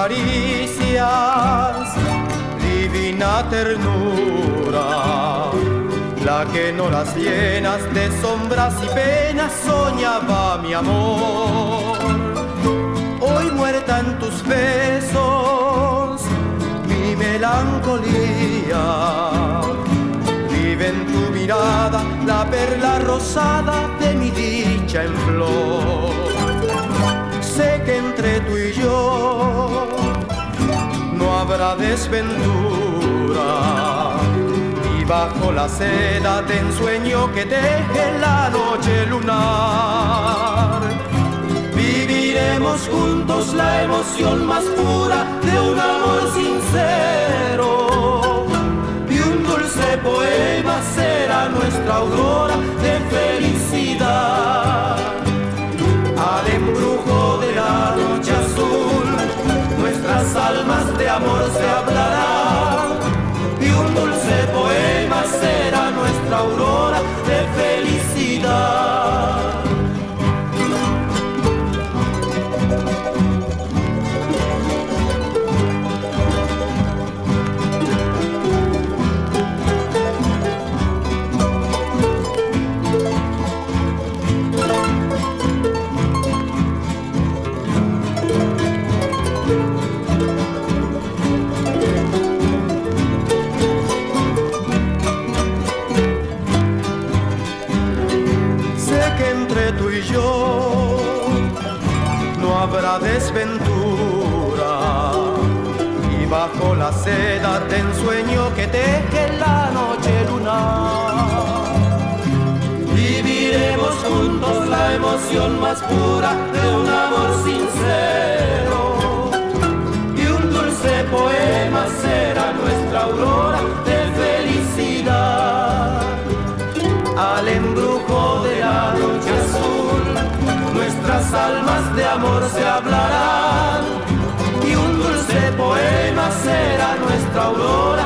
caricias, divina ternura, la que en horas llenas de sombras y penas soñaba mi amor. Hoy muerta en tus besos, mi melancolía, vive en tu mirada la perla rosada de mi dicha en flor. Sé que entre tú y yo no habrá desventura, y bajo la seda de ensueño que teje la noche lunar, viviremos juntos la emoción más pura de un amor sincero, y un dulce poema será nuestra aurora de felicidad. Al embrujo de la noche azul, nuestras almas de amor se hablarán, y un dulce poema será nuestra aurora de felicidad. Tú y yo no habrá desventura, y bajo la seda de ensueño que teje la noche lunar, viviremos juntos la emoción más pura de un amor sincero, y un dulce poema será nuestra aurora de felicidad. Al embrujo de la noche azul, nuestras almas de amor se hablarán, y un dulce poema será nuestra aurora